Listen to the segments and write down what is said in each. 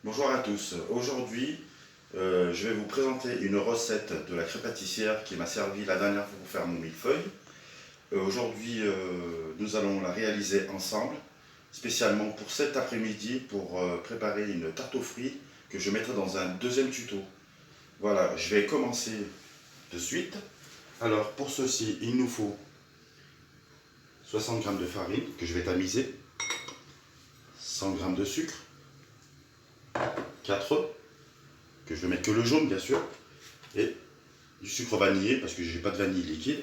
Bonjour à tous. Aujourd'hui, je vais vous présenter une recette de la crêpe pâtissière qui m'a servi la dernière fois pour faire mon millefeuille. Aujourd'hui, nous allons la réaliser ensemble, spécialement pour cet après-midi pour préparer une tarte aux fruits que je mettrai dans un deuxième tuto. Voilà, je vais commencer de suite. Alors pour ceci, il nous faut 60 g de farine que je vais tamiser, 100 g de sucre, 4 œufs, que je vais mettre que le jaune bien sûr, et du sucre vanillé parce que j'ai pas de vanille liquide.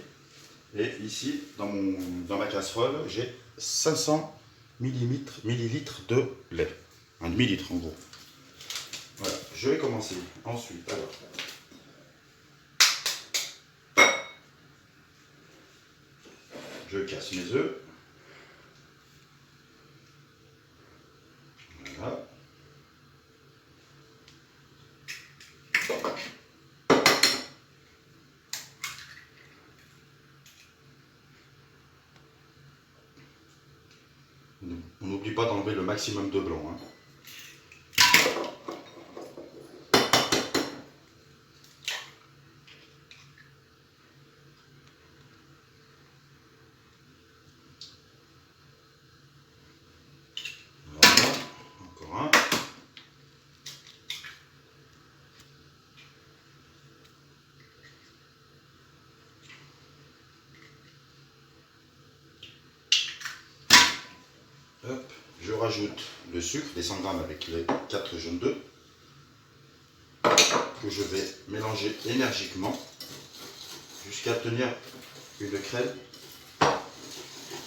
Et ici, dans ma casserole, j'ai 500 millilitres de lait. Un demi-litre en gros. Voilà, je vais commencer. Ensuite, alors. Je casse mes œufs. Voilà. On n'oublie pas d'enlever le maximum de blanc. Hein. Voilà, encore un. Hop, je rajoute le sucre, les 100 g avec les 4 jaunes d'œufs, que je vais mélanger énergiquement jusqu'à obtenir une crème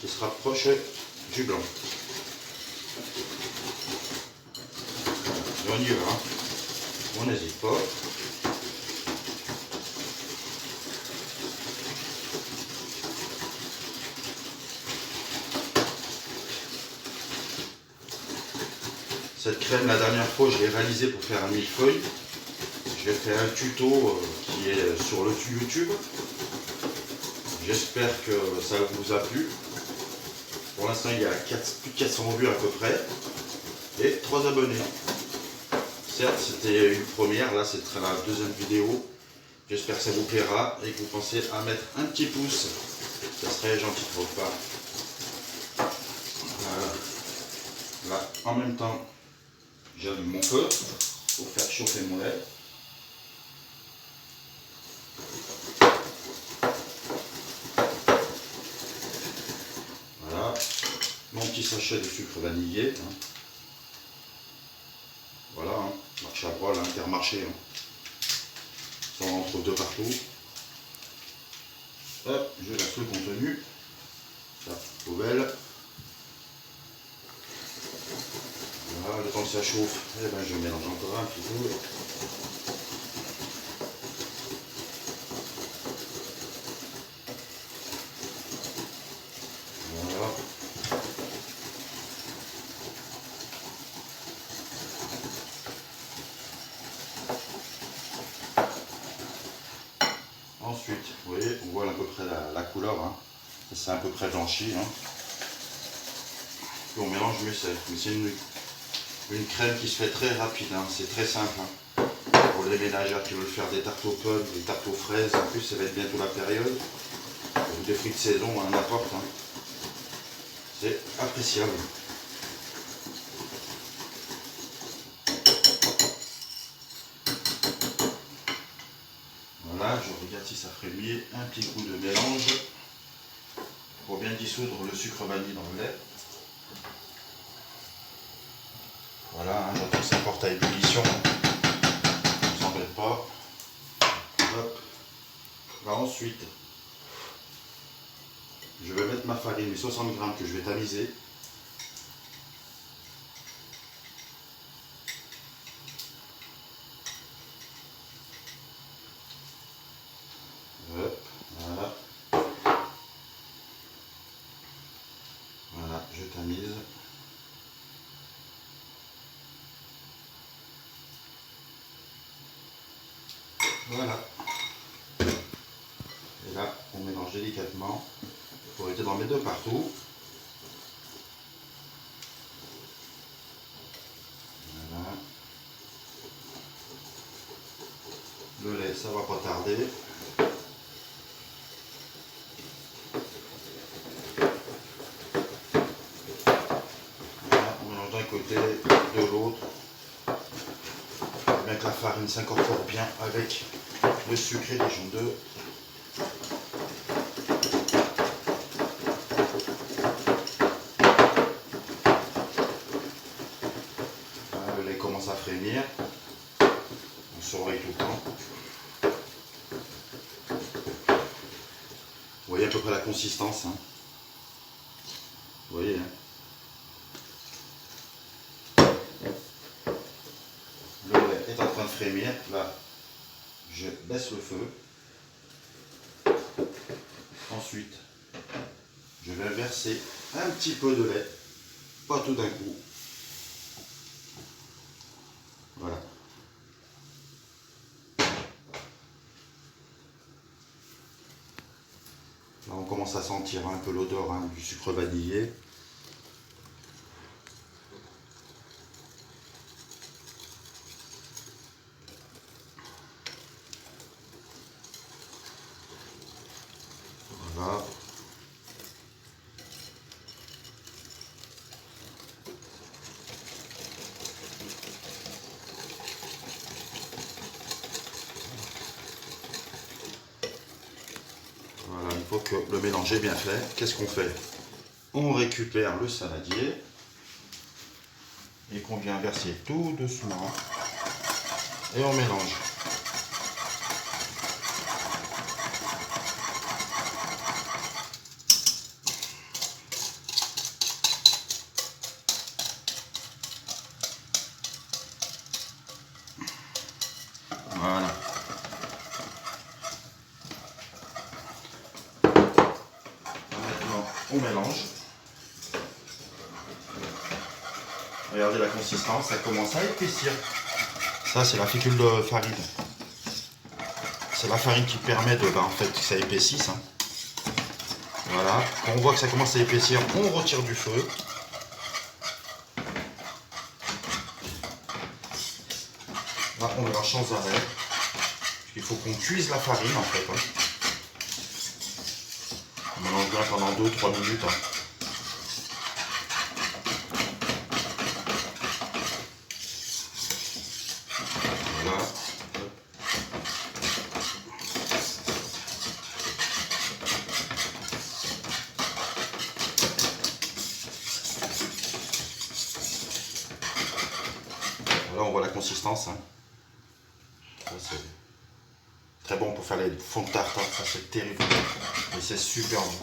qui se rapproche du blanc. Et on y va, hein. On n'hésite pas. Cette crème, la dernière fois, je l'ai réalisée pour faire un millefeuille. J'ai fait un tuto qui est sur le YouTube. J'espère que ça vous a plu. Pour l'instant, il y a plus de 400 vues à peu près. Et 3 abonnés. Certes, c'était une première. Là, c'est la deuxième vidéo. J'espère que ça vous plaira et que vous pensez à mettre un petit pouce. Ça serait gentil de votre part. Voilà. Là, en même temps, j'allume mon feu pour faire chauffer mon lait. Voilà, mon petit sachet de sucre vanillé. Hein. Voilà, hein. Marché à bras, l'Intermarché. Hein. Ça entre deux partout. Hop, je laisse le contenu. La poubelle. Voilà, le temps que ça chauffe, eh ben, je mélange encore un petit peu. Voilà. Ensuite, vous voyez, on voit à peu près la couleur. Hein. C'est à peu près blanchi. Hein. Puis on mélange mieux c'est. Mais c'est une crème qui se fait très rapide. Hein. C'est très simple. Hein. Pour les ménagères qui veulent faire des tartes aux pommes, des tartes aux fraises, en plus ça va être bientôt la période. Ou des fruits de saison, hein, n'importe. Hein. C'est appréciable. Voilà, je regarde si ça frémit. Un petit coup de mélange pour bien dissoudre le sucre vanille dans le lait. Voilà, hein, j'attends que ça porte à ébullition. Ne vous embête pas. Hop. Là, ensuite, je vais mettre ma farine, les 60 g que je vais tamiser. Hop, voilà. Voilà, je tamise. Voilà. Et là, on mélange délicatement pour éviter d'en mettre de partout. Voilà. Le lait, ça va pas tarder. Voilà, on mélange d'un côté, de l'autre. Bien que la farine s'incorpore bien avec le sucre et les jaune d'œuf. Voilà, le lait commence à frémir. On surveille tout le temps. Vous voyez à peu près la consistance. Hein. Vous voyez. Hein. Le lait est en train de frémir. Là, je baisse le feu. Ensuite, je vais verser un petit peu de lait. Pas tout d'un coup. Voilà. Là, on commence à sentir un peu l'odeur hein, du sucre vanillé. Voilà. Voilà, une fois que le mélange est bien fait, qu'est-ce qu'on fait? On récupère le saladier et qu'on vient verser tout doucement et on mélange. Voilà. Maintenant, on mélange. Regardez la consistance, ça commence à épaissir. Ça, c'est la fécule de farine. C'est la farine qui permet de, en fait, que ça épaississe. Hein. Voilà. Quand on voit que ça commence à épaissir, on retire du feu. Là, on mélange sans arrêt. Il faut qu'on cuise la farine, en fait. Hein. On mélange bien pendant 2-3 minutes. Hein. Voilà. Là, on voit la consistance. Hein. Ça, c'est très bon pour faire les fonds de tarte. Hein. Ça, c'est terrible. Et c'est super bon.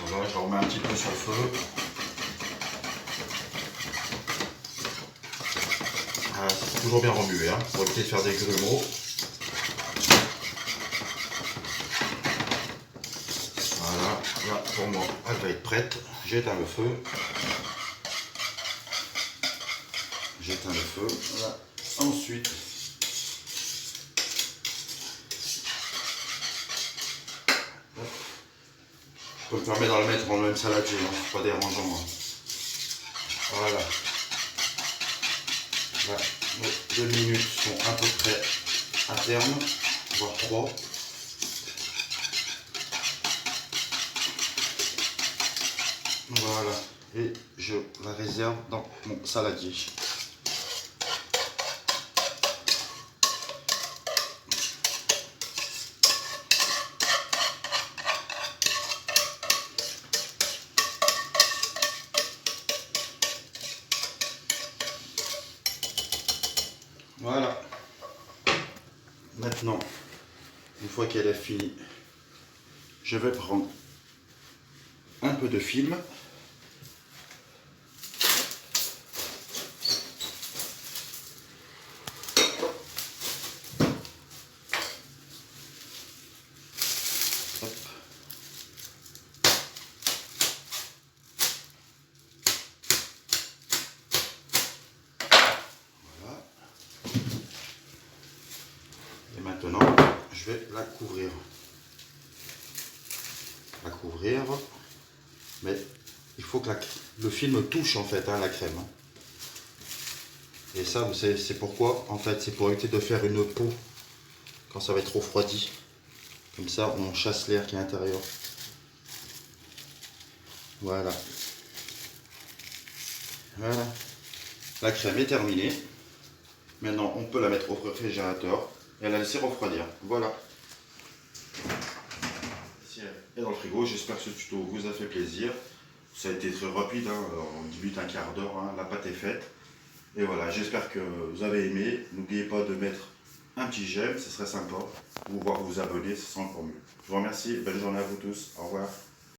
Voilà, je le remets un petit peu sur le feu. C'est toujours bien remuer hein, pour éviter de faire des grumeaux. Voilà, là pour moi elle va être prête. J'éteins le feu. J'éteins le feu. Voilà. Ensuite, je peux me permettre de le mettre dans le même saladier, hein, c'est pas dérangeant. Hein. Voilà. Là, nos 2 minutes sont à peu près à terme, voire 3. Voilà. Et je la réserve dans mon saladier. Voilà. Maintenant, une fois qu'elle est finie, je vais prendre un peu de film. Hop. Voilà. Et maintenant, je vais la couvrir. Mais il faut que le film touche en fait hein, la crème. Hein. Et ça, vous savez, c'est pourquoi? En fait, c'est pour éviter de faire une peau quand ça va être refroidi. Comme ça, on chasse l'air qui est à l'intérieur. Voilà. Voilà. La crème est terminée. Maintenant, on peut la mettre au réfrigérateur et la laisser refroidir. Voilà. Et dans le frigo, j'espère que ce tuto vous a fait plaisir. Ça a été très rapide, hein, en 10 minutes, un quart d'heure, hein, la pâte est faite. Et voilà, j'espère que vous avez aimé. N'oubliez pas de mettre un petit j'aime, ce serait sympa. Ou voir vous abonner, ce sera encore mieux. Je vous remercie, belle journée à vous tous, au revoir.